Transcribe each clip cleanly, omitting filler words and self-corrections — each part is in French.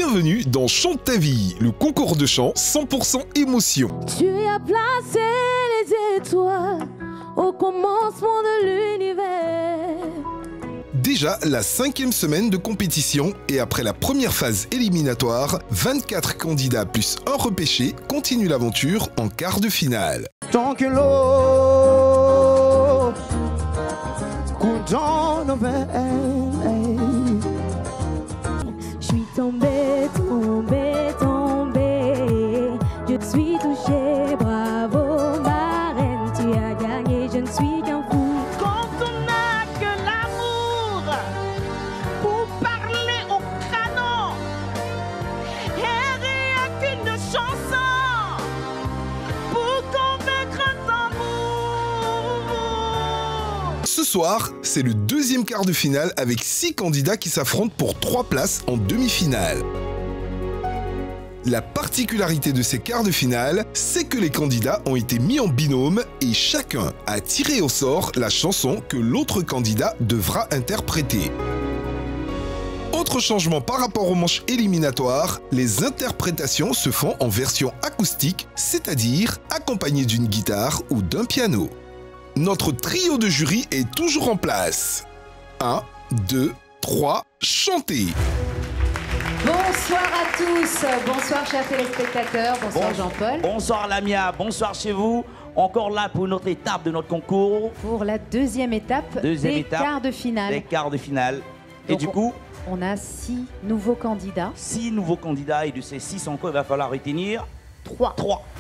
bienvenue dans Chante ta vie, le concours de chant 100% émotion. Tu as placé les étoiles au commencement de l'univers. Déjà la 5e semaine de compétition et après la première phase éliminatoire, 24 candidats plus un repêché continuent l'aventure en quart de finale. Tant que l'eau coule dans nos veines. Je suis tombée, tombée, tombée. Je suis touchée, bravo ma reine. Tu as gagné, je ne suis qu'un fou. Quand on n'a que l'amour pour parler au canon, et rien qu'une chanson pour convaincre un amour. Ce soir, c'est le deuxième quart de finale avec 6 candidats qui s'affrontent pour 3 places en demi-finale. La particularité de ces quarts de finale, c'est que les candidats ont été mis en binôme et chacun a tiré au sort la chanson que l'autre candidat devra interpréter. Autre changement par rapport aux manches éliminatoires, les interprétations se font en version acoustique, c'est-à-dire accompagnées d'une guitare ou d'un piano. Notre trio de jury est toujours en place. 1, 2, 3, chantez! Bonsoir à tous, bonsoir chers téléspectateurs, bonsoir Jean-Paul. Bonsoir Lamia, bonsoir chez vous. Encore là pour une autre étape de notre concours. Pour la deuxième étape des quarts de finale. Des quarts de finale. Et Donc du coup, on a 6 nouveaux candidats. 6 nouveaux candidats et de ces 6 encore, il va falloir retenir 3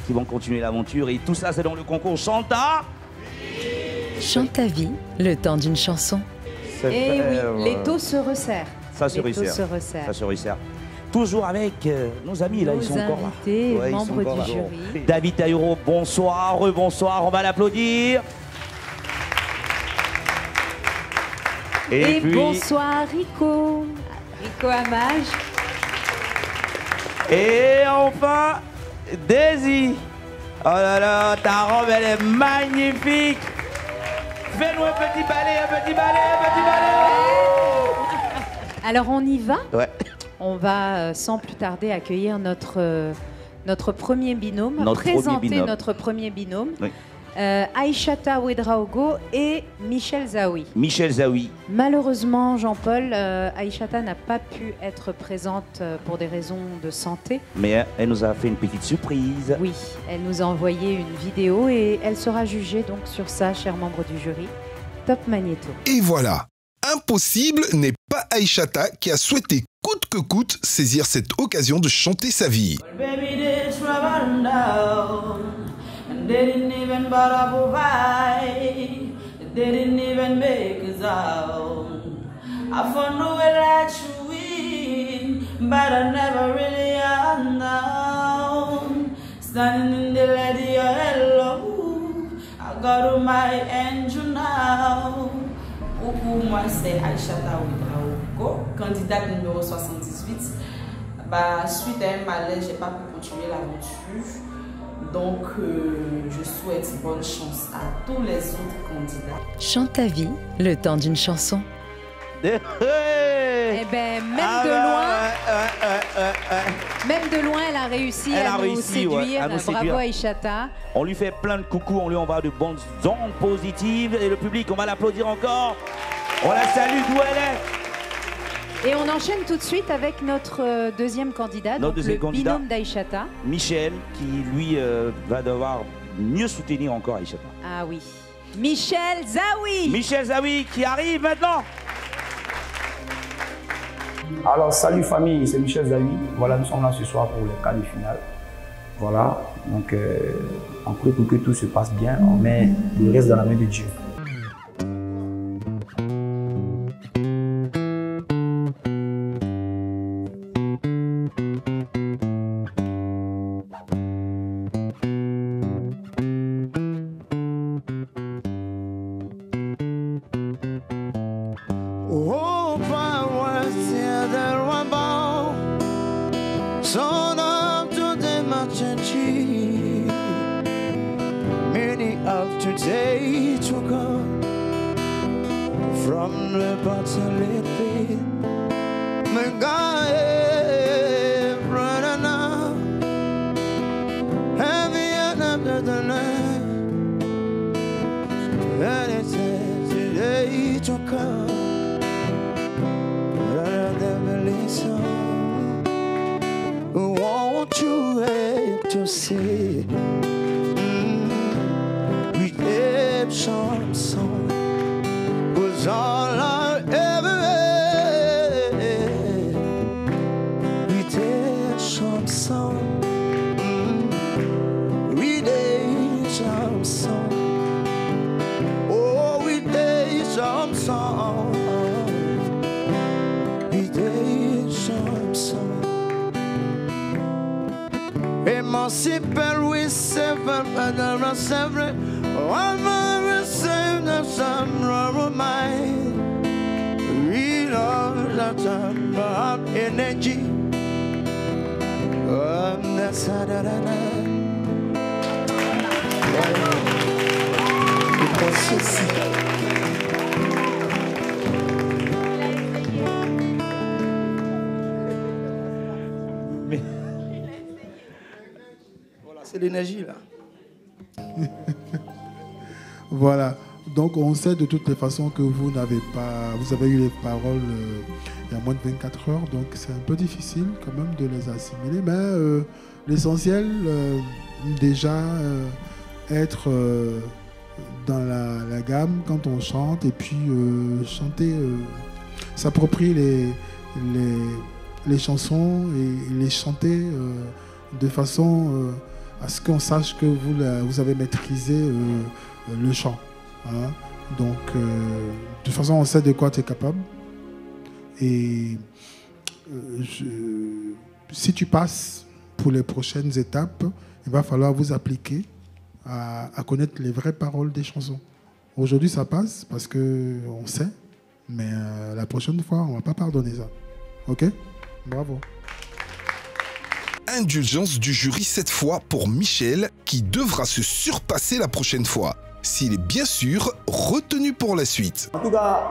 qui vont continuer l'aventure. Et tout ça, c'est dans le concours Chanta. Chante ta vie, le temps d'une chanson. Et oui, les taux se resserrent. Ça se resserre. Ça se resserre. Toujours avec nos amis, là, ils sont encore là. Invités, membres du jury. David Taïro, bonsoir, rebonsoir, on va l'applaudir. Et puis, bonsoir Rico, Rico Amage. Et enfin, Daisy. Oh là là, ta robe, elle est magnifique. Fais-nous un petit balai, un petit balai, un petit balai. Alors on y va. Ouais. On va sans plus tarder accueillir notre premier binôme, présenter notre premier binôme. Oui. Aïchata Ouedraogo et Michel Zaoui. Michel Zaoui. Malheureusement, Jean-Paul, Aïchata n'a pas pu être présente pour des raisons de santé. Mais elle nous a fait une petite surprise. Oui, elle nous a envoyé une vidéo et elle sera jugée donc sur ça, chers membres du jury. Top Magnéto. Et voilà, impossible n'est pas Aïchata qui a souhaité coûte que coûte saisir cette occasion de chanter sa vie. They didn't even bother provide. They didn't even make us out. I found a way let you in, but I never really unknown. Standing in the lady, hello. I got on my angel now. Coucou, moi c'est Aïchata Ouedraogo, candidate numéro 78. Suite à un malaise, j'ai pas pu continuer l'aventure. Donc, je souhaite bonne chance à tous les autres candidats. Chante ta vie, le temps d'une chanson. Eh ben, même de loin, elle a réussi à nous séduire. Bravo Aïchata. On lui fait plein de coucous, on lui envoie de bonnes ondes positives. Et le public, on va l'applaudir encore. On la salue d'où elle est. Et on enchaîne tout de suite avec notre deuxième candidat, donc le binôme d'Aïchata. Michel, qui lui va devoir mieux soutenir encore Aïchata. Ah oui. Michel Zaoui. Michel Zaoui qui arrive maintenant. Alors salut famille, c'est Michel Zaoui. Voilà, nous sommes là ce soir pour le quart de finale. Voilà, donc on prie pour que tout se passe bien. On met le reste dans la main de Dieu. From the bottom of it, my God. say redemption song was all I ever had. Redemption song, redemption song, oh redemption song, redemption song. Emancipate we seven, but seven. One more same the sun of mine. Reload the time of energy. That's voilà, c'est l'énergie là. Voilà, donc on sait de toutes les façons que vous avez eu les paroles il y a moins de 24 heures, donc c'est un peu difficile quand même de les assimiler, mais l'essentiel, déjà, être dans la gamme quand on chante, et puis chanter, s'approprier les chansons et les chanter de façon à ce qu'on sache que vous avez maîtrisé le chant. Hein. Donc, de toute façon, on sait de quoi tu es capable. Et si tu passes pour les prochaines étapes, il va falloir vous appliquer à connaître les vraies paroles des chansons. Aujourd'hui, ça passe parce qu'on sait, mais la prochaine fois, on ne va pas pardonner ça. OK? Bravo. Indulgence du jury cette fois pour Michel, qui devra se surpasser la prochaine fois, s'il est bien sûr retenu pour la suite. En tout cas,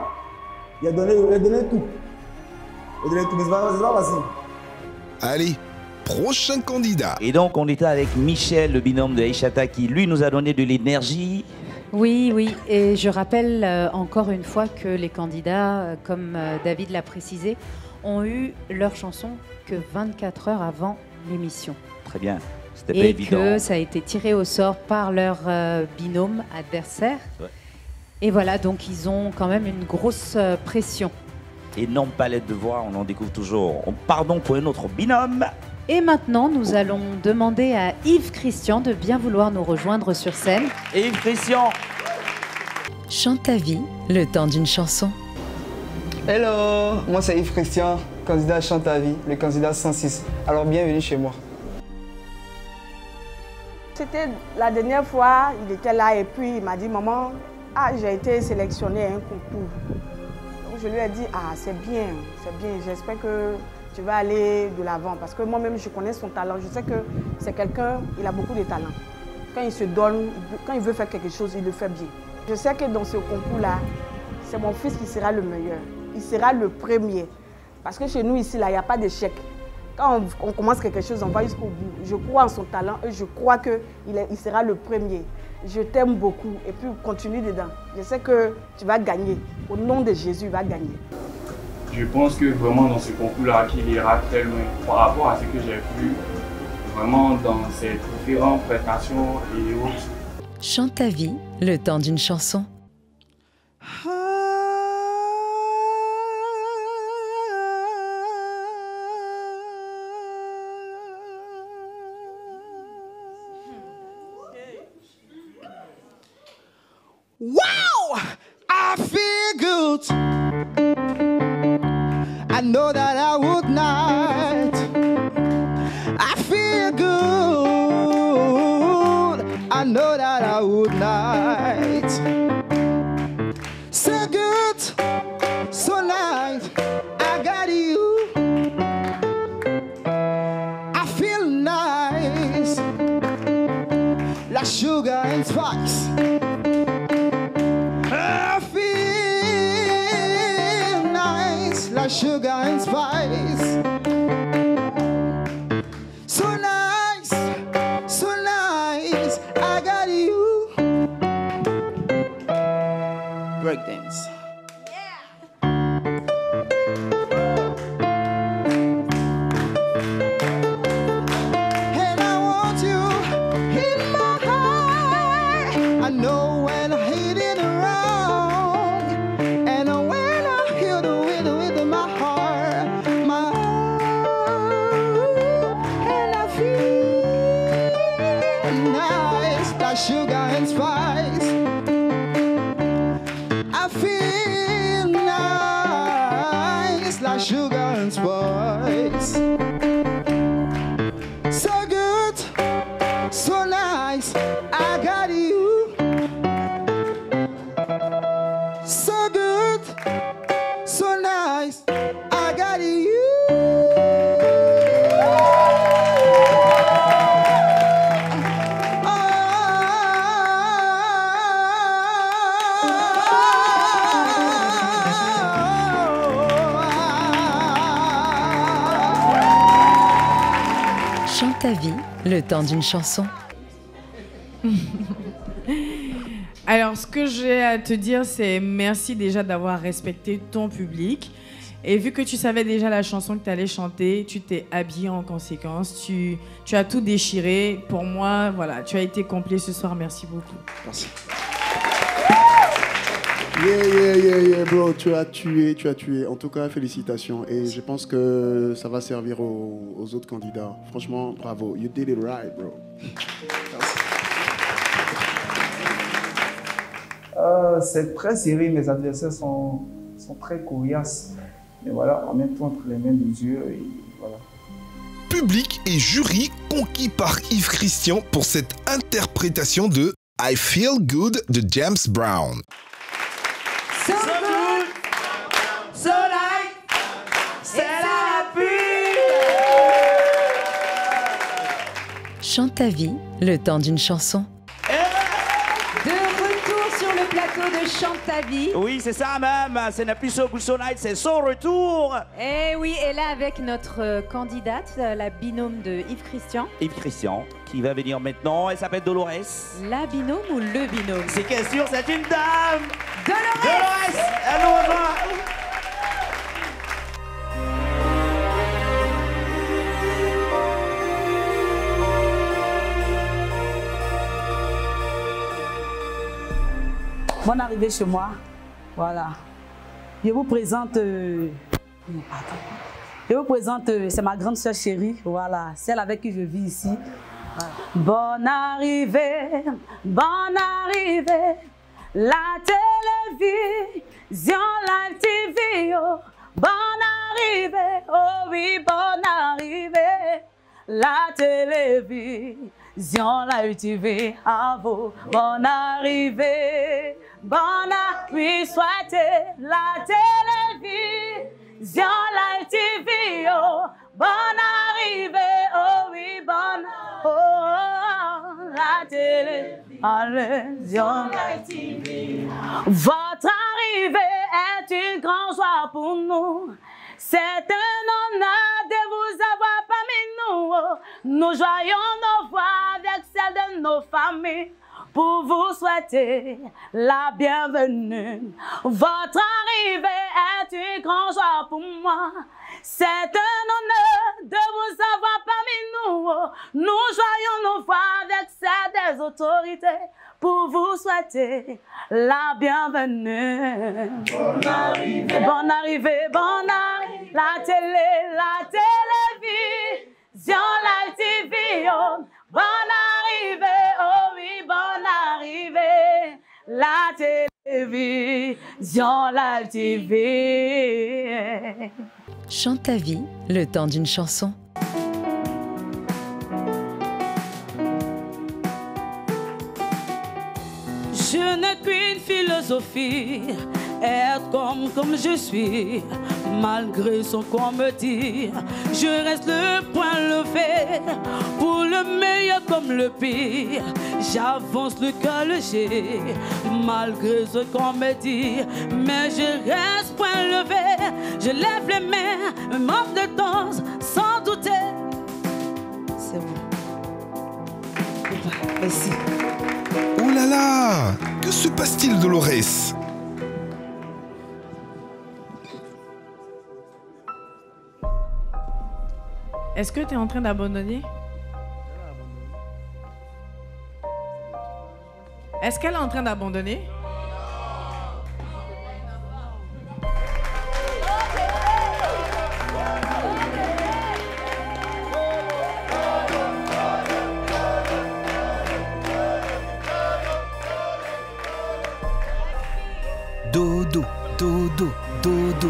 il a donné tout. Il a donné tout, mais c'est pas facile. Allez, prochain candidat. Et donc, on était avec Michel, le binôme de Aïchata, qui lui nous a donné de l'énergie. Oui, oui, et je rappelle encore une fois que les candidats, comme David l'a précisé, ont eu leur chanson que 24 heures avant l'émission. Très bien, c'était pas évident. Et que ça a été tiré au sort par leur binôme adversaire. Ouais. Et voilà, donc ils ont quand même une grosse pression. Énorme palette de voix, on en découvre toujours. On part donc pour un autre binôme. Et maintenant, nous allons demander à Yves Christian de bien vouloir nous rejoindre sur scène. Yves Christian. Chante ta vie, le temps d'une chanson. Hello, moi c'est Yves Christian, candidat à Chante ta vie, le candidat 106. Alors bienvenue chez moi. C'était la dernière fois, il était là et puis il m'a dit, maman, j'ai été sélectionnée à un concours. Donc je lui ai dit, c'est bien, j'espère que tu vas aller de l'avant parce que moi-même je connais son talent, je sais que c'est quelqu'un, il a beaucoup de talent. Quand il se donne, quand il veut faire quelque chose, il le fait bien. Je sais que dans ce concours-là, c'est mon fils qui sera le meilleur. Il sera le premier. Parce que chez nous, ici, il n'y a pas d'échec. Quand on commence quelque chose, on va jusqu'au bout. Je crois en son talent et je crois qu'il sera le premier. Je t'aime beaucoup et puis continue dedans. Je sais que tu vas gagner. Au nom de Jésus, il va gagner. Je pense que vraiment dans ce concours-là, qu'il ira très loin par rapport à ce que j'ai vu vraiment dans ses différentes prestations et autres. Chante ta vie, le temps d'une chanson. Wow! I feel good. I know that I would not. I feel good. I know that I would not. So good, so nice. I got you. I feel nice, like sugar and spice. Like sugar and spice. So nice, I got you. Breakdance. And I want you. nice like sugar and spice. I feel nice like sugar and spice. So good, so nice, I got you. So good, so nice, I got you. Chante ta vie, le temps d'une chanson. Alors, ce que j'ai à te dire, c'est merci déjà d'avoir respecté ton public. Et vu que tu savais déjà la chanson que tu allais chanter, tu t'es habillé en conséquence. Tu as tout déchiré. Pour moi, voilà, tu as été complet ce soir. Merci beaucoup. Merci. Yeah, bro, tu as tué. En tout cas, félicitations. Et je pense que ça va servir aux autres candidats. Franchement, bravo. You did it right, bro. C'est très serré, mes adversaires sont très coriaces. Mais voilà, on met tout entre les mains de Dieu et voilà. Public et jury conquis par Yves Christian pour cette interprétation de I Feel Good de James Brown. So good, so light, c'est la pub. Chante ta vie, le temps d'une chanson. De retour sur le plateau de Chante ta vie. Oui, c'est ça même. Ce n'est plus So Good, So Night, c'est son retour. Et oui, et là avec notre candidate, la binôme de Yves Christian. Yves Christian, qui va venir maintenant. Elle s'appelle Dolores. La binôme ou le binôme? C'est question, c'est une dame. Dolores. Dolores, elle nous rejoint. Bonne arrivée chez moi. Voilà. Je vous présente. C'est ma grande soeur chérie. Voilà. Celle avec qui je vis ici. Voilà. Bonne arrivée. Bonne arrivée. La télévision, live TV. Oh. Bonne arrivée. Oh oui, bonne arrivée. La télévision, live TV. À vous. Bonne arrivée. Bonne arrivée, souhaitez la télévision, live TV, oh, bonne arrivée, oh oui, bonne, oh, la télévision, live TV. Votre arrivée est une grande joie pour nous. C'est un honneur de vous avoir parmi nous. Nous joignons nos voix avec celles de nos familles pour vous souhaiter la bienvenue. Votre arrivée est une grande joie pour moi. C'est un honneur de vous avoir parmi nous. Nous joignons nos voix avec celles des autorités pour vous souhaiter la bienvenue. Bonne arrivée, bonne arrivée, bonne arrivée. La télévision, la TV, oh. Bonne arrivée, oh oui, bonne arrivée. La télévision, la TV. Chante ta vie, le temps d'une chanson. Je n'ai qu'une philosophie, être comme je suis. Malgré ce qu'on me dit, je reste le poing levé. Pour le meilleur comme le pire, j'avance le cœur léger. Malgré ce qu'on me dit, mais je reste point levé. Je lève les mains, un manque de danse, sans douter. C'est bon. Merci. Oh là là! Que se passe-t-il, Dolores? Est-ce que tu es en train d'abandonner? Est-ce qu'elle est en train d'abandonner? Dodo, dodo.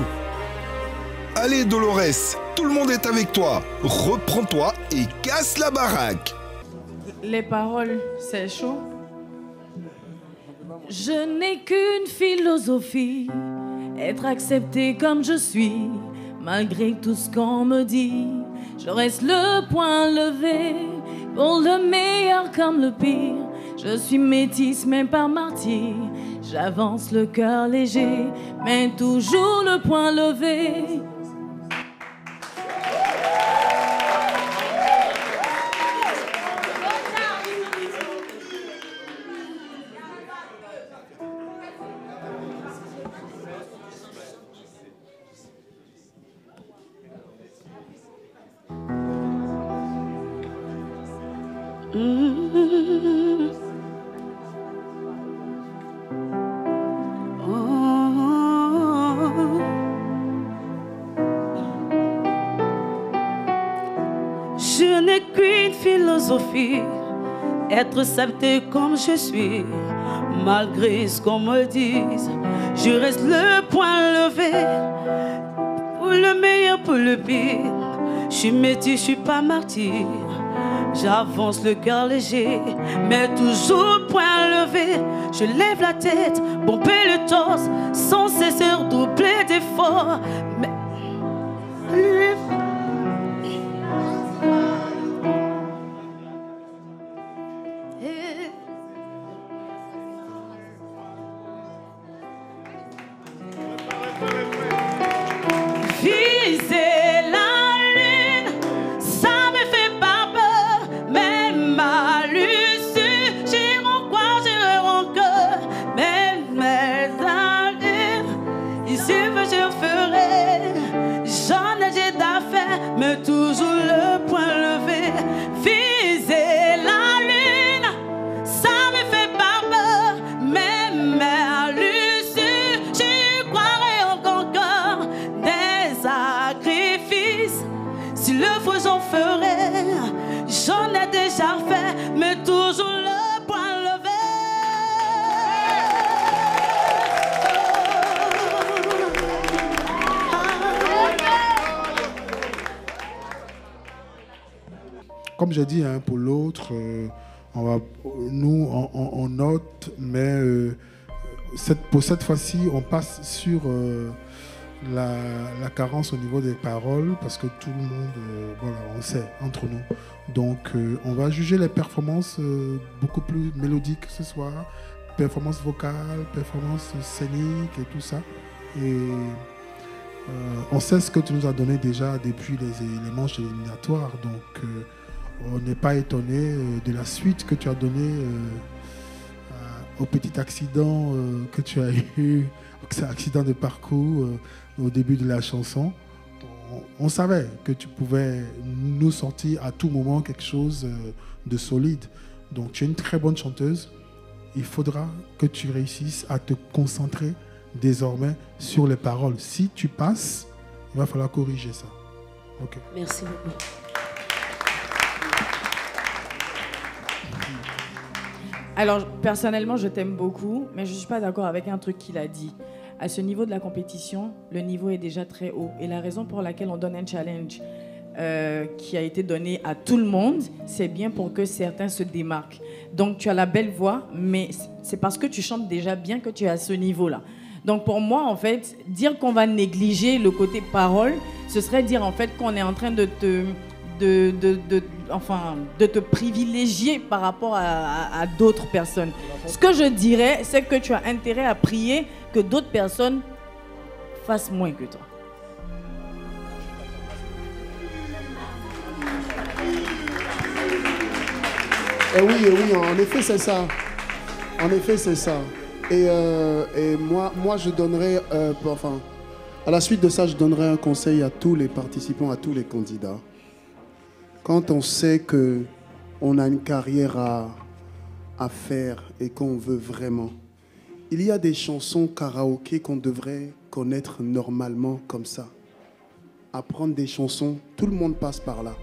Allez Dolores, tout le monde est avec toi. Reprends-toi et casse la baraque. Les paroles, c'est chaud. Je n'ai qu'une philosophie, être accepté comme je suis, malgré tout ce qu'on me dit. Je reste le poing levé, pour le meilleur comme le pire. Je suis métisse, même pas martyr. J'avance le cœur léger, mais toujours le poing levé. Je n'ai qu'une philosophie, être accepté comme je suis, malgré ce qu'on me dise. Je reste le poing levé, pour le meilleur, pour le pire. Je suis métis, je suis pas martyr. J'avance le cœur léger, mais toujours point levé. Je lève la tête, bomber le torse, sans cesser doubler d'efforts. Mais... mais toujours le poing levé. Viser la lune, ça me fait pas peur, même à l'issue, j'y croirais encore des sacrifices. S'il le faut, j'en ferai, j'en ai déjà fait, mais toujours le poing levé. Comme j'ai dit, hein, pour l'autre, nous, on note, mais pour cette fois-ci, on passe sur la carence au niveau des paroles, parce que tout le monde, voilà, on sait, entre nous. Donc, on va juger les performances beaucoup plus mélodiques ce soir, performances vocales, performances scéniques et tout ça. Et on sait ce que tu nous as donné déjà depuis les manches éliminatoires, donc... on n'est pas étonné de la suite que tu as donnée au petit accident que tu as eu, accident de parcours au début de la chanson. On savait que tu pouvais nous sortir à tout moment quelque chose de solide. Donc tu es une très bonne chanteuse. Il faudra que tu réussisses à te concentrer désormais sur les paroles. Si tu passes, il va falloir corriger ça. Okay. Merci beaucoup. Alors, personnellement, je t'aime beaucoup, mais je ne suis pas d'accord avec un truc qu'il a dit. À ce niveau de la compétition, le niveau est déjà très haut. Et la raison pour laquelle on donne un challenge qui a été donné à tout le monde, c'est bien pour que certains se démarquent. Donc, tu as la belle voix, mais c'est parce que tu chantes déjà bien que tu es à ce niveau-là. Donc, pour moi, en fait, dire qu'on va négliger le côté parole, ce serait dire, en fait, qu'on est en train de te privilégier par rapport à d'autres personnes. Ce que je dirais, c'est que tu as intérêt à prier que d'autres personnes fassent moins que toi. Et oui, en effet, c'est ça. En effet, c'est ça. Et moi, je donnerais, à la suite de ça, je donnerais un conseil à tous les participants, à tous les candidats. Quand on sait qu'on a une carrière à faire et qu'on veut vraiment, il y a des chansons karaoké qu'on devrait connaître normalement comme ça. Apprendre des chansons, tout le monde passe par là.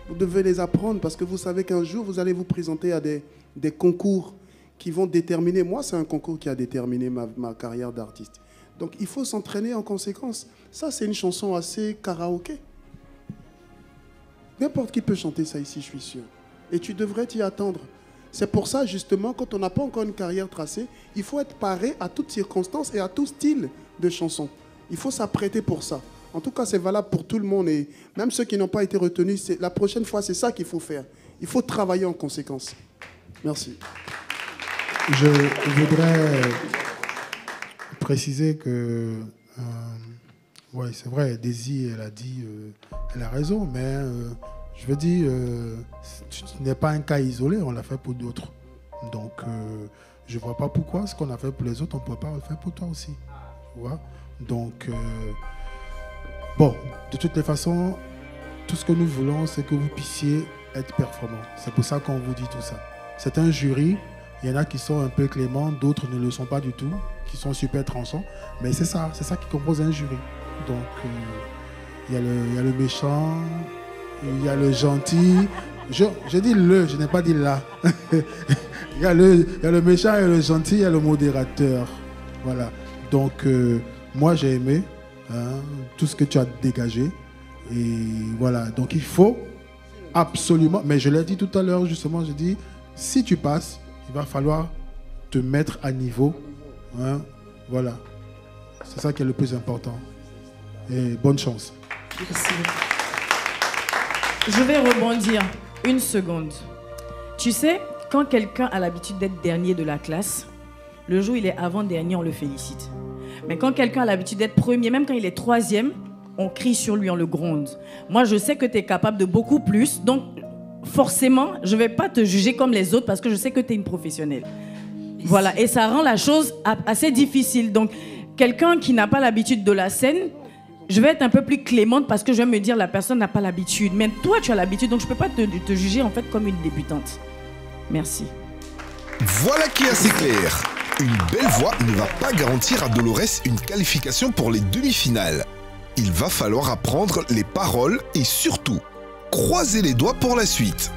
Vous devez les apprendre parce que vous savez qu'un jour, vous allez vous présenter à des concours qui vont déterminer. Moi, c'est un concours qui a déterminé ma carrière d'artiste. Donc il faut s'entraîner en conséquence. Ça, c'est une chanson assez karaoké. N'importe qui peut chanter ça ici, je suis sûr. Et tu devrais t'y attendre. C'est pour ça, justement, quand on n'a pas encore une carrière tracée, il faut être paré à toutes circonstances et à tout style de chanson. Il faut s'apprêter pour ça. En tout cas, c'est valable pour tout le monde. Et même ceux qui n'ont pas été retenus, la prochaine fois, c'est ça qu'il faut faire. Il faut travailler en conséquence. Merci. Je voudrais préciser que, ouais, c'est vrai, Daisy, elle a dit, elle a raison, mais je veux dire, ce n'est pas un cas isolé, on l'a fait pour d'autres. Donc, je ne vois pas pourquoi ce qu'on a fait pour les autres, on ne peut pas le faire pour toi aussi. Tu vois? Donc, bon, de toutes les façons, tout ce que nous voulons, c'est que vous puissiez être performants. C'est pour ça qu'on vous dit tout ça. C'est un jury. Il y en a qui sont un peu cléments, d'autres ne le sont pas du tout, qui sont super tranchants. Mais c'est ça qui compose un jury. Donc, il y a le méchant, il y a le gentil. Je dis le, je n'ai pas dit là. Il y a le méchant et le gentil, il y a le modérateur. Voilà. Donc, moi, j'ai aimé tout ce que tu as dégagé. Et voilà. Donc, il faut absolument, mais je l'ai dit tout à l'heure, justement, j'ai dit, si tu passes, il va falloir te mettre à niveau. Voilà. C'est ça qui est le plus important. Et bonne chance. Merci. Je vais rebondir une seconde. Tu sais, quand quelqu'un a l'habitude d'être dernier de la classe, le jour où il est avant-dernier, on le félicite. Mais quand quelqu'un a l'habitude d'être premier, même quand il est troisième, on crie sur lui, on le gronde. Moi, je sais que tu es capable de beaucoup plus, donc forcément, je ne vais pas te juger comme les autres parce que je sais que tu es une professionnelle. Voilà, et ça rend la chose assez difficile. Donc, quelqu'un qui n'a pas l'habitude de la scène, je vais être un peu plus clémente parce que je vais me dire la personne n'a pas l'habitude. Mais toi, tu as l'habitude, donc je ne peux pas te juger en fait comme une débutante. Merci. Voilà qui est assez clair. Une belle voix ne va pas garantir à Dolores une qualification pour les demi-finales. Il va falloir apprendre les paroles et surtout, croiser les doigts pour la suite.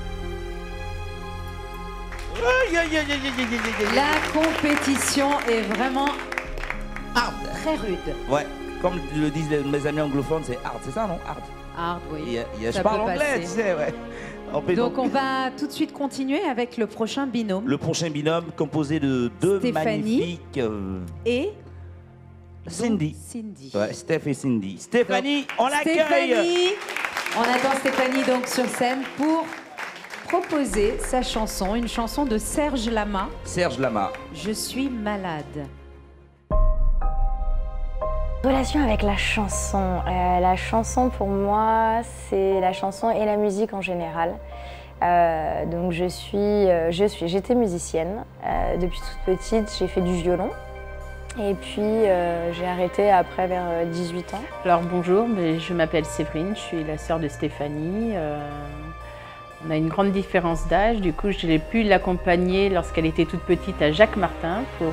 La compétition est vraiment très rude. Ouais, comme le disent mes amis anglophones, c'est hard, c'est ça, non? Hard. Hard, oui. Je parle anglais, tu sais, ouais. Donc on va tout de suite continuer avec le prochain binôme. Le prochain binôme composé de deux Stéphanie magnifiques... et Cindy. Cindy. Ouais, Steph et Cindy. Stéphanie, donc, on l'accueille. On attend Stéphanie donc sur scène pour proposer sa chanson, une chanson de Serge Lama. Serge Lama. Je suis malade. Relation avec la chanson. La chanson pour moi, c'est la chanson et la musique en général. Donc j'étais musicienne. Depuis toute petite, j'ai fait du violon. Et puis j'ai arrêté après vers 18 ans. Alors bonjour, je m'appelle Séverine, je suis la sœur de Stéphanie. On a une grande différence d'âge, du coup j'ai pu l'accompagner lorsqu'elle était toute petite à Jacques Martin pour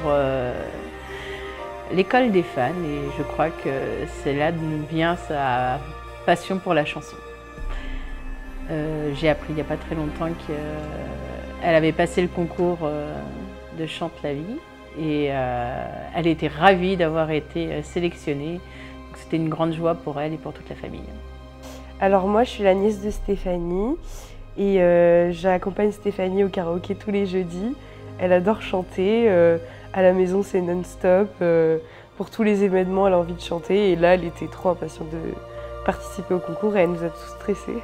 l'école des fans et je crois que c'est là d'où vient sa passion pour la chanson. J'ai appris il n'y a pas très longtemps qu'elle avait passé le concours de Chante la vie et elle était ravie d'avoir été sélectionnée. C'était une grande joie pour elle et pour toute la famille. Alors moi je suis la nièce de Stéphanie et j'accompagne Stéphanie au karaoké tous les jeudis. Elle adore chanter. À la maison, c'est non-stop. Pour tous les événements, elle a envie de chanter. Et là, elle était trop impatiente de participer au concours et elle nous a tous stressés.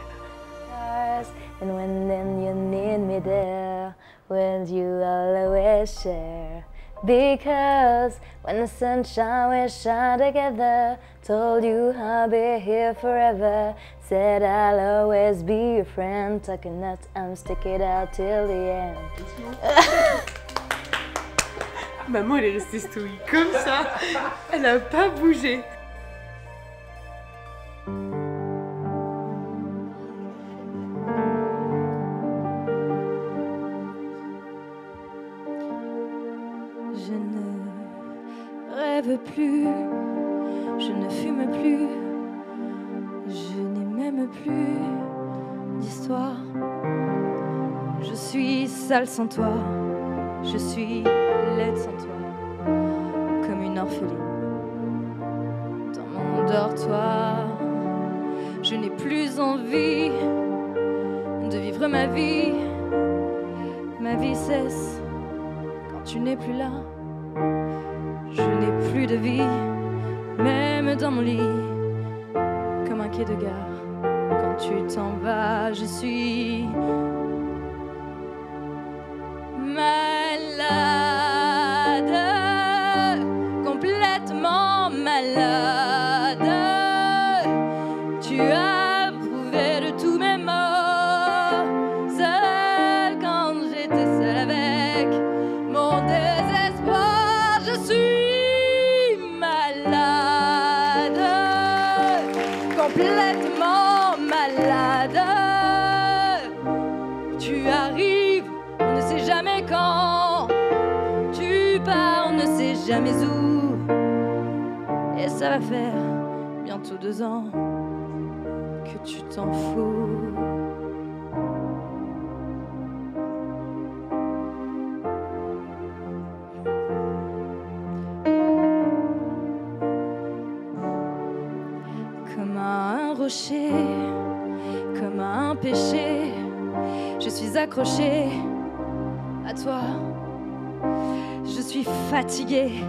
And when then you need me there, will you always share? Because when the sunshine will shine together, told you I'll be here forever, said I'll always be your friend, talking nuts, I'm stick it out till the end. Maman, elle est restée stoïque comme ça. Elle n'a pas bougé. Je ne rêve plus, je ne fume plus, je n'ai même plus d'histoire. Je suis sale sans toi, je suis laide sans toi, comme une orpheline. Endors-toi, je n'ai plus envie de vivre ma vie. Ma vie cesse quand tu n'es plus là. Je n'ai plus de vie, même dans mon lit, comme un quai de gare. Quand tu t'en vas, je suis malade, complètement malade. Tu as prouvé de tous mes maux, seul quand j'étais seule avec mon désespoir. Je suis malade, complètement malade. Tu arrives, on ne sait jamais quand. Tu pars, on ne sait jamais où. Et ça va faire bientôt 2 ans que tu t'en fous. Comme un rocher, comme un péché, je suis accrochée à toi. Je suis fatiguée,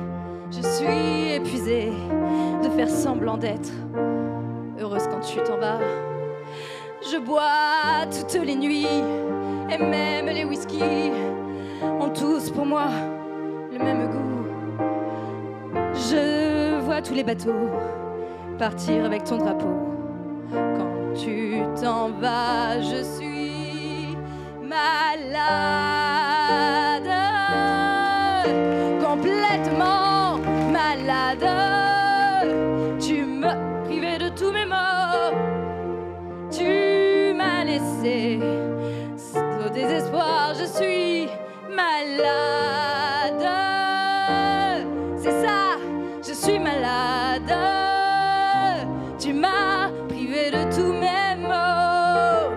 je suis épuisée de faire semblant d'être heureuse quand tu t'en vas. Je bois toutes les nuits et même les whisky ont tous pour moi le même goût. Je vois tous les bateaux partir avec ton drapeau. Quand tu t'en vas, je suis malade, complètement malade. Tu m'as privé de tous mes maux, tu m'as laissé au désespoir. Je suis malade, c'est ça, je suis malade. Tu m'as privé de tous mes maux,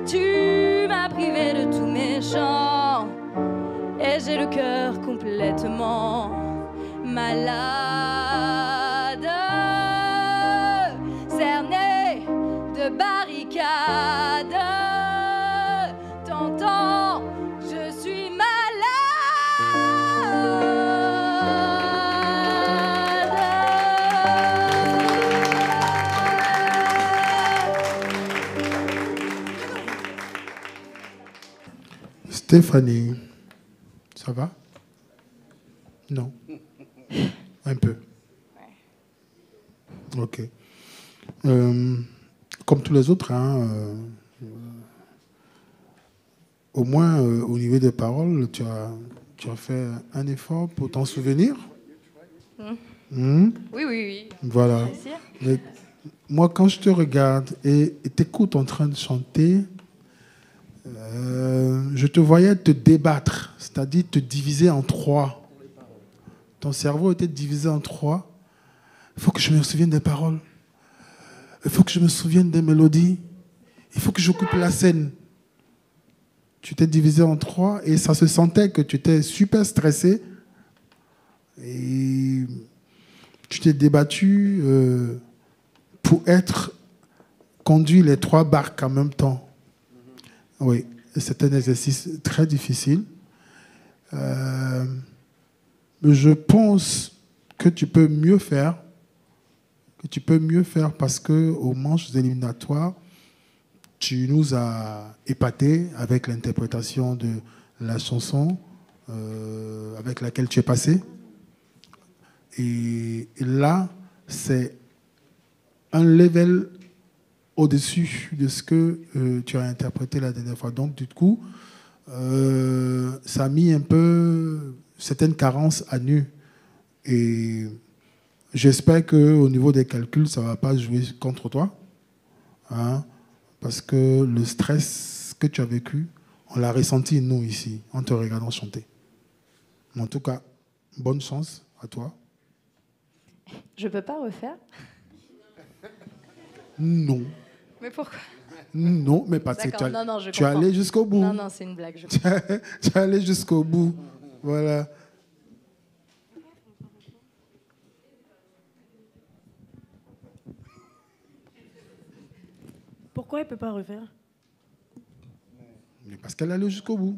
tu m'as privé de tous mes chants, et j'ai le cœur complètement malade, cerné de barricades. T'entends, je suis malade. Stéphanie, ça va? Non. Un peu. Ok. Comme tous les autres, hein, au moins au niveau des paroles, tu as fait un effort pour t'en souvenir. Oui, oui, oui. Voilà. Mais moi, quand je te regarde et t'écoute en train de chanter, je te voyais te débattre, c'est-à-dire te diviser en 3. Ton cerveau était divisé en 3. Il faut que je me souvienne des paroles. Il faut que je me souvienne des mélodies. Il faut que j'occupe la scène. Tu t'es divisé en 3 et ça se sentait que tu étais super stressé. Et tu t'es débattu pour conduire les 3 barques en même temps. Oui, c'est un exercice très difficile. Je pense que tu peux mieux faire. Parce qu'aux manches éliminatoires, tu nous as épatés avec l'interprétation de la chanson avec laquelle tu es passé. Et là, c'est un level au-dessus de ce que tu as interprété la dernière fois. Donc, du coup, ça a mis un peu certaines carences à nu. Et j'espère qu'au niveau des calculs, ça ne va pas jouer contre toi. Hein, parce que le stress que tu as vécu, on l'a ressenti, nous, ici, en te regardant chanter. Mais en tout cas, bonne chance à toi. Je peux pas refaire? Non. Mais pourquoi? Non, mais parce que tu es allé jusqu'au bout. Non, non, c'est une blague. Tu es allé jusqu'au bout. Voilà. Pourquoi elle ne peut pas refaire? Mais parce qu'elle allait jusqu'au bout.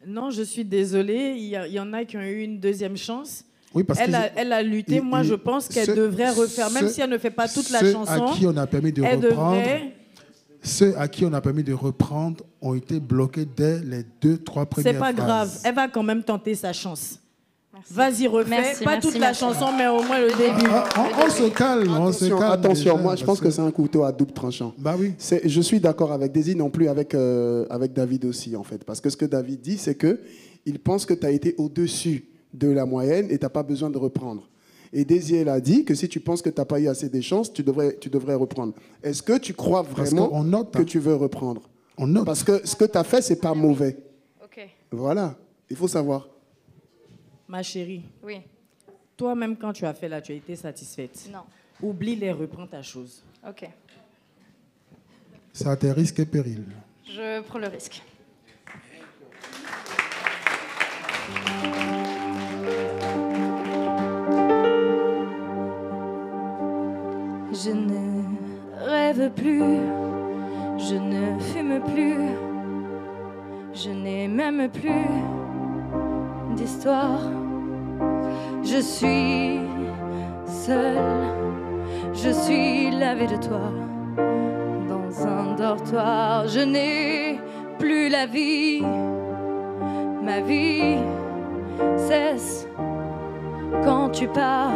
Non, je suis désolée. Il y en a qui ont eu une deuxième chance. Oui, parce elle a lutté. Moi, je pense qu'elle devrait refaire, même si elle ne fait pas toute la chanson. Ceux à qui on a permis de reprendre, ceux à qui on a permis de reprendre ont été bloqués dès les 2-3 premières phrases. C'est pas grave. Elle va quand même tenter sa chance. Vas-y, refais. Pas toute la chanson, mais au moins le début. On se calme. Attention, déjà, moi je pense que c'est un couteau à double tranchant. Bah oui. Je suis d'accord avec Daisy, non plus avec David aussi, en fait. Parce que ce que David dit, c'est qu'il pense que tu as été au-dessus de la moyenne et tu n'as pas besoin de reprendre. Et Daisy, elle a dit que si tu penses que tu n'as pas eu assez de chances, tu devrais reprendre. Est-ce que tu crois vraiment que tu veux reprendre? On note. Parce que ce que tu as fait, ce n'est pas mauvais. Ok. Voilà, il faut savoir. Ma chérie. Oui. Toi-même, quand tu as fait là, tu as été satisfaite. Non. Oublie-les, reprends ta chose. Ok. C'est à tes risques et périls. Je prends le risque. Je ne rêve plus, je ne fume plus, je n'ai même plus d'histoire. Je suis seule, je suis lavée de toi dans un dortoir. Je n'ai plus la vie, ma vie cesse quand tu pars.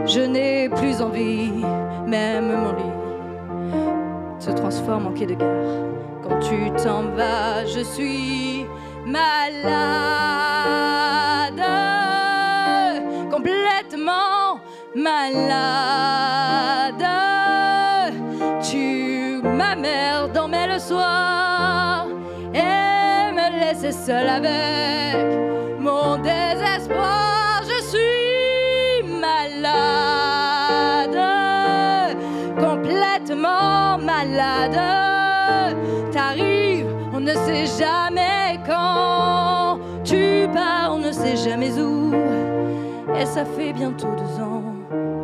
Je n'ai plus envie, même mon lit se transforme en quai de gare. Quand tu t'en vas, je suis malade, complètement malade. Tu m'amères, dormais le soir et me laissais seule avec mon désespoir. Je suis malade, complètement malade. T'arrives, on ne sait jamais quand. Tu pars, on ne sait jamais où. Et ça fait bientôt 2 ans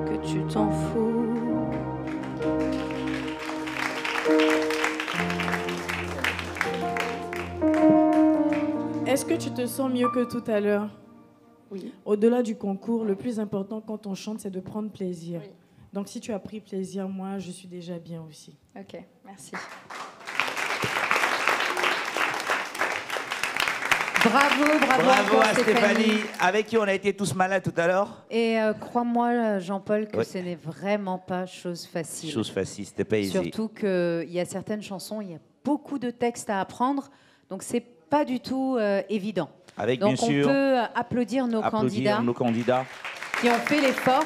que tu t'en fous. Est-ce que tu te sens mieux que tout à l'heure? Oui. Au-delà du concours, le plus important quand on chante, c'est de prendre plaisir. Oui. Donc si tu as pris plaisir, moi, je suis déjà bien aussi. Ok, merci. Bravo à Stéphanie, avec qui on a été tous malades tout à l'heure. Et crois-moi, Jean-Paul, que ce n'est vraiment pas chose facile. Chose facile, c'était pas aisé. Surtout qu'il y a certaines chansons, il y a beaucoup de textes à apprendre, donc c'est pas du tout évident. Avec, donc bien sûr, on peut applaudir nos candidats qui ont fait l'effort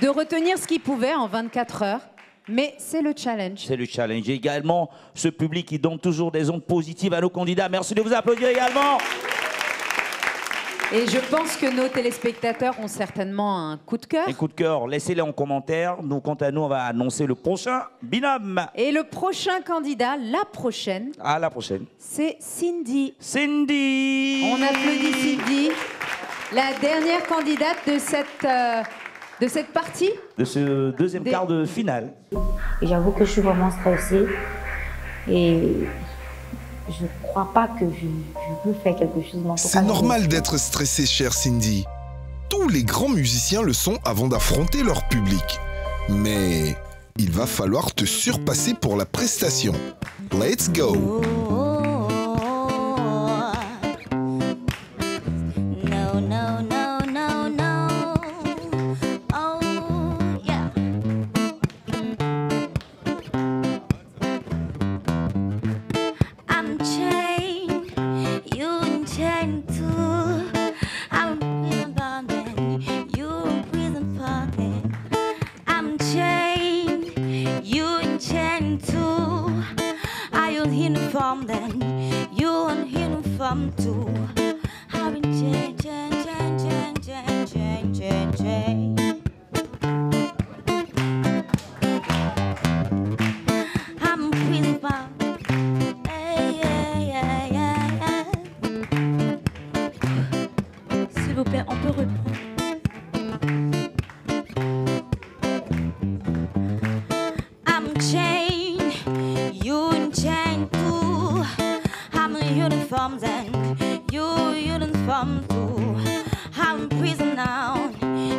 de retenir ce qu'ils pouvaient en 24 heures. Mais c'est le challenge. C'est le challenge. Et également, ce public qui donne toujours des ondes positives à nos candidats. Merci de vous applaudir également. Et je pense que nos téléspectateurs ont certainement un coup de cœur. Un coup de cœur, laissez-les en commentaire. Nous, quant à nous, on va annoncer le prochain binôme. Et le prochain candidat, la prochaine. À la prochaine. C'est Cindy. Cindy. On applaudit Cindy, la dernière candidate de cette partie. De ce deuxième quart de finale. Et j'avoue que je suis vraiment stressée. Et je ne crois pas que je peux faire quelque chose. C'est normal d'être stressé, chère Cindy. Tous les grands musiciens le sont avant d'affronter leur public. Mais il va falloir te surpasser pour la prestation. Let's go! S'il vous plaît, on peut reprendre. I'm changed. uniforms and your uniform too. I'm in prison now.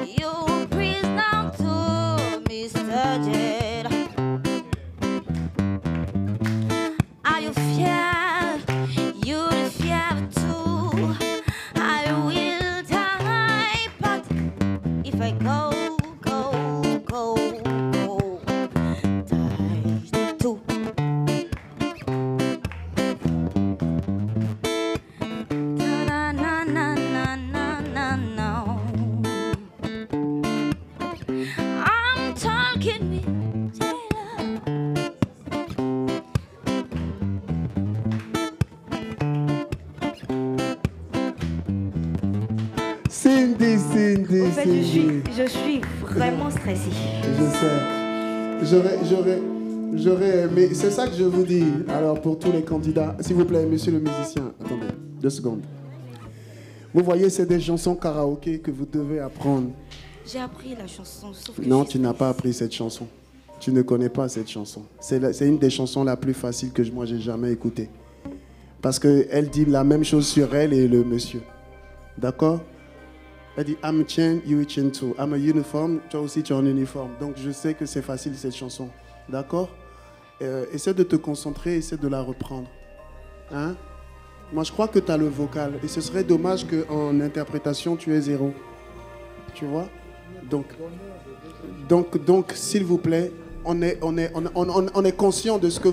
You're prisoner too, Mr. Jed. Are you fear? You're fear too. I will die, but if I go, die too. Na na na na na na na. I'm talking with Cindy, Cindy, En fait, Cindy. je suis vraiment stressée. Je sais. J'aurais aimé. C'est ça que je vous dis. Alors, pour tous les candidats, s'il vous plaît, monsieur le musicien, attendez, 2 secondes. Vous voyez, c'est des chansons karaoké que vous devez apprendre. J'ai appris la chanson, sauf que Non, tu n'as pas appris cette chanson. Tu ne connais pas cette chanson. C'est une des chansons la plus facile que moi j'ai jamais écoutée. Parce qu'elle dit la même chose sur elle et le monsieur. D'accord? Elle dit I'm a chain, you a chain too. I'm a uniform, toi aussi tu es en uniforme. Donc je sais que c'est facile cette chanson. D'accord? Essaie de te concentrer, essaie de la reprendre. Hein? Moi je crois que tu as le vocal. Et ce serait dommage qu'en interprétation tu aies 0. Tu vois? Donc s'il vous plaît, on est conscient de ce que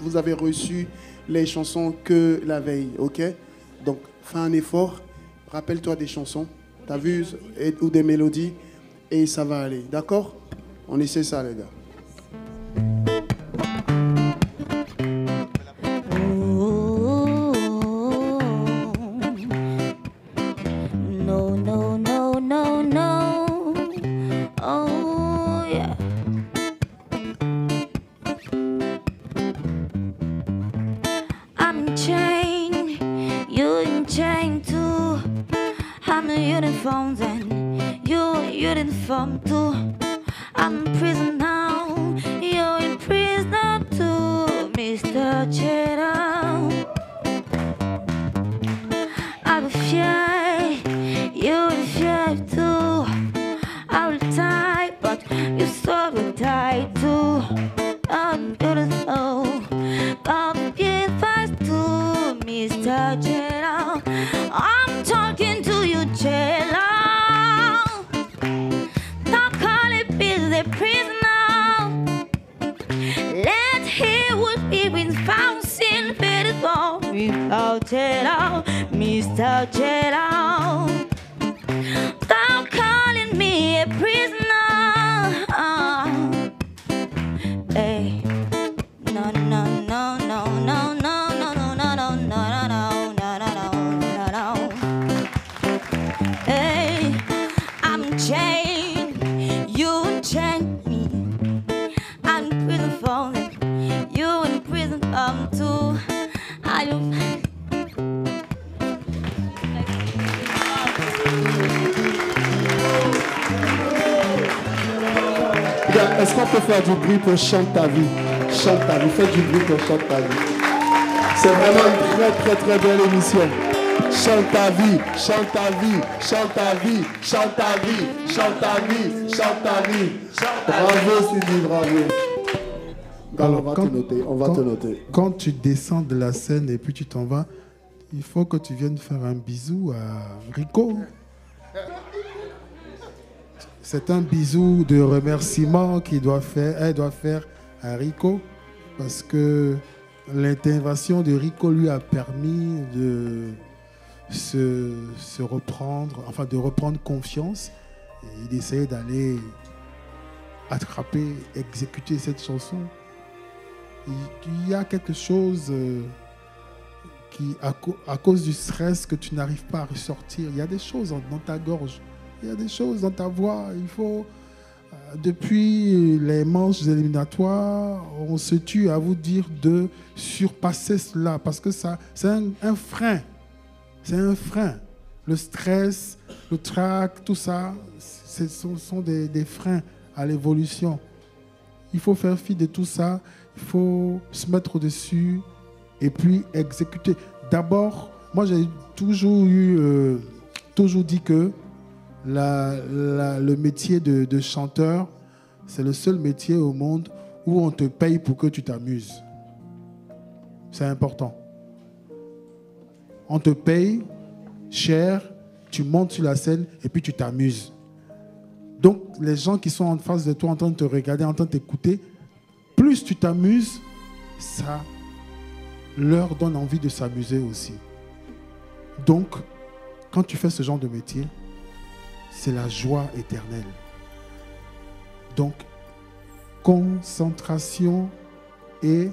vous avez reçu les chansons que la veille, ok? Donc fais un effort, rappelle-toi des chansons, t'as vu, ou des mélodies, et ça va aller, d'accord? On essaie ça les gars. no, no, no, no, no. Oh yeah. I'm in chain, you're in chain too. I'm in uniforms and you're in uniform too. I'm in prison now, you're in prison too, Mr. Cheddar. I'm fear, you're in fear too. I will die, but you so will die too. I'm beautiful, I'm fast too, Mr. Cheddar. I'm talking to you, Cheddar. Don't call it busy prisoner. Let's hear what we've been found sin beautiful without Cheddar, Mr. Cheddar. Stop calling me a prisoner. Hey, no, no, no, no, no, no, no, no, no, no, no, no, no, no, no. Hey, I'm chained, you chained me. I'm in prison for it. You in prison too. I don't. Est-ce qu'on peut faire du bruit pour Chante ta vie? Chante ta vie, faites du bruit pour Chante ta vie. C'est vraiment une très très très belle émission. Chante ta vie, chante ta vie, chante ta vie, chante ta vie, chante ta vie, chante ta vie. Bravo Sylvie, bravo. Alors, on va te noter. Quand tu descends de la scène et puis tu t'en vas, il faut que tu viennes faire un bisou à Rico. C'est un bisou de remerciement qu'elle doit faire à Rico, parce que l'intervention de Rico lui a permis de se reprendre, enfin de reprendre confiance. Et il essayait d'aller attraper, exécuter cette chanson. Il y a quelque chose qui, à cause du stress, que tu n'arrives pas à ressortir. Il y a des choses dans ta gorge. Il y a des choses dans ta voix. Il faut, depuis les manches éliminatoires, on se tue à vous dire de surpasser cela, parce que ça, c'est un frein. C'est un frein. Le stress, le trac, tout ça, ce sont des freins à l'évolution. Il faut faire fi de tout ça. Il faut se mettre au-dessus et puis exécuter. D'abord, Moi, j'ai toujours dit que le métier de chanteur, c'est le seul métier au monde où on te paye pour que tu t'amuses. C'est important. On te paye cher, tu montes sur la scène et puis tu t'amuses. Donc, les gens qui sont en face de toi, en train de te regarder, en train de t'écouter, plus tu t'amuses, ça leur donne envie de s'amuser aussi. Donc, quand tu fais ce genre de métier, c'est la joie éternelle. Donc, concentration et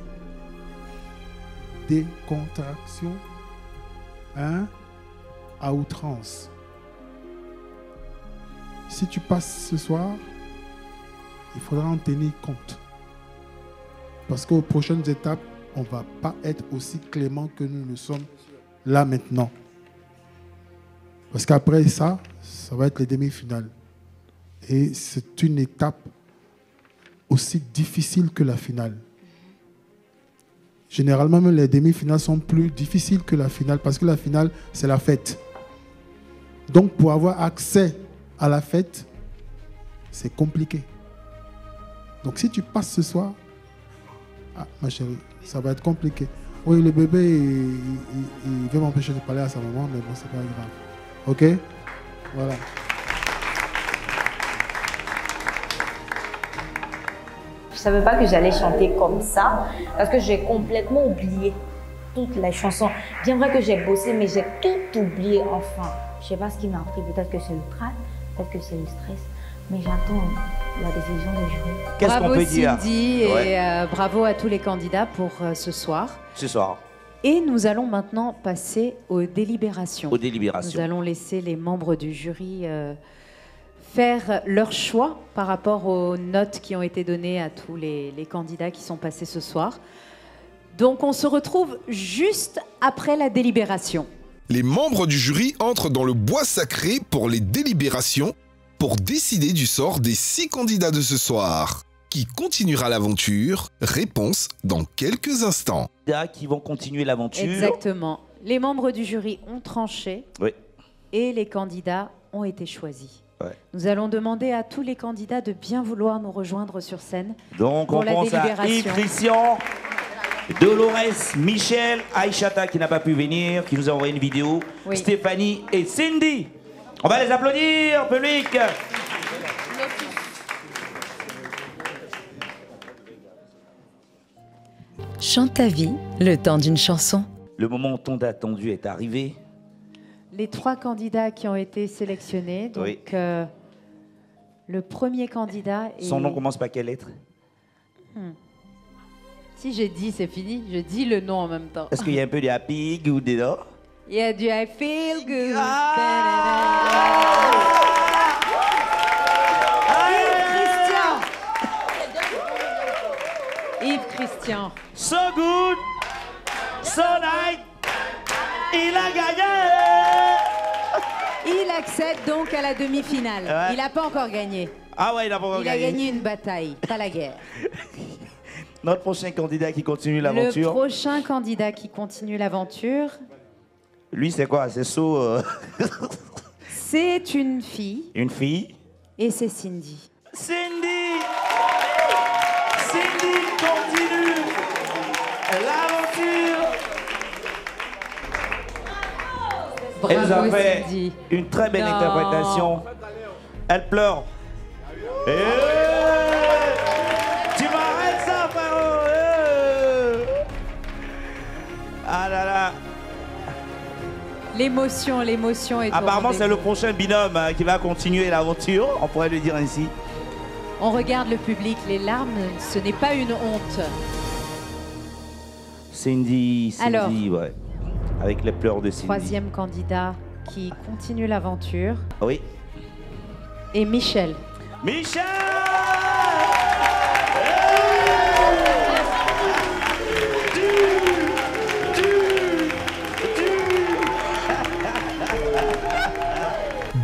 décontraction, à outrance. Si tu passes ce soir, il faudra en tenir compte. Parce qu'aux prochaines étapes, on ne va pas être aussi clément que nous le sommes là maintenant. Parce qu'après ça, ça va être les demi-finales. Et c'est une étape aussi difficile que la finale. Généralement, même les demi-finales sont plus difficiles que la finale parce que la finale, c'est la fête. Donc, pour avoir accès à la fête, c'est compliqué. Donc, si tu passes ce soir, ah, ma chérie, ça va être compliqué. Oui, le bébé, il veut m'empêcher de parler à sa maman, mais bon, c'est pas grave. Ok? Voilà. Je savais pas que j'allais chanter comme ça parce que j'ai complètement oublié toutes les chansons. Bien vrai que j'ai bossé, mais j'ai tout oublié enfin. Je sais pas ce qui m'a pris, peut-être que c'est le trac, peut-être que c'est le stress, mais j'attends la décision du jury. Qu'est-ce qu'on peut dire? Bravo Cindy et bravo à tous les candidats pour ce soir. Ce soir. Et nous allons maintenant passer aux délibérations. Aux délibérations. Nous allons laisser les membres du jury faire leur choix par rapport aux notes qui ont été données à tous les candidats qui sont passés ce soir. Donc on se retrouve juste après la délibération. Les membres du jury entrent dans le bois sacré pour les délibérations pour décider du sort des 6 candidats de ce soir. Qui continuera l'aventure? Réponse dans quelques instants. Qui vont continuer l'aventure. Exactement. Les membres du jury ont tranché et les candidats ont été choisis. Nous allons demander à tous les candidats de bien vouloir nous rejoindre sur scène. Donc pour on la pense délibération. à Yves Christian, Dolores, Michel, Aïchata qui n'a pas pu venir, qui nous a envoyé une vidéo, Stéphanie et Cindy. On va les applaudir, public. Chante ta vie, le temps d'une chanson. Le moment tant attendu est arrivé. Les 3 candidats qui ont été sélectionnés. Donc, le premier candidat est... Son nom commence par quelle lettre? Si j'ai dit, c'est fini. Je dis le nom en même temps. Est-ce qu'il y a un peu de happy good dedans? Il y a du I feel good. Yves Christian. So good, so nice, il a gagné. Il accède donc à la demi-finale. Il n'a pas encore gagné. Ah ouais, il n'a pas encore gagné. Il a gagné une bataille, pas la guerre. Notre prochain candidat qui continue l'aventure. Le prochain candidat qui continue l'aventure. Lui, c'est quoi? C'est C'est une fille. Une fille. Et c'est Cindy. Cindy! Cindy continue l'aventure. Elle nous a fait une très belle interprétation. Elle pleure. Tu m'arrêtes ça, frérot. Ah là là. L'émotion est apparemment, c'est le prochain binôme qui va continuer l'aventure. On pourrait le dire ainsi. On regarde le public, les larmes, ce n'est pas une honte. Cindy, alors, ouais. Avec les pleurs de Cindy. 3e candidat qui continue l'aventure. Oui. Et Michel. Michel!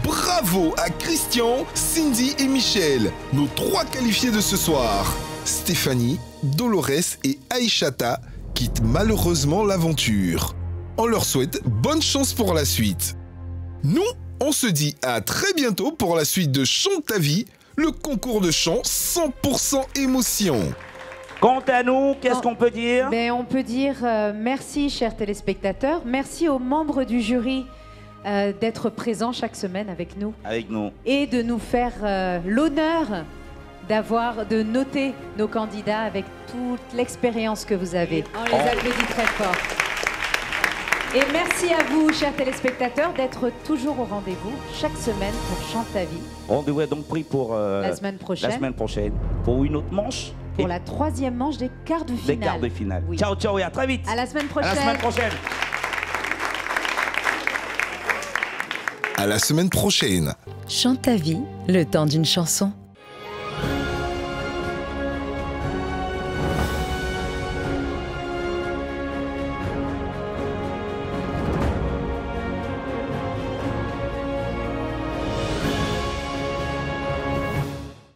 Bravo à Christian, Cindy et Michel, nos 3 qualifiés de ce soir. Stéphanie, Dolores et Aïchata quittent malheureusement l'aventure. on leur souhaite bonne chance pour la suite. Nous, on se dit à très bientôt pour la suite de Chante ta vie, le concours de chant 100% émotion. Quant à nous, qu'est-ce qu'on peut dire? On peut dire merci, chers téléspectateurs. Merci aux membres du jury d'être présents chaque semaine avec nous. Avec nous. Et de nous faire l'honneur de noter nos candidats avec toute l'expérience que vous avez. On les applaudit très fort. Et merci à vous, chers téléspectateurs, d'être toujours au rendez-vous chaque semaine pour Chante ta vie. Rendez-vous est donc pris pour la semaine prochaine. Pour une autre manche. Pour la 3e manche des quarts de finale. Des quarts de finale. Oui. Ciao, ciao et à très vite. À la semaine prochaine. À la semaine prochaine. À la semaine prochaine. Chante ta vie, le temps d'une chanson.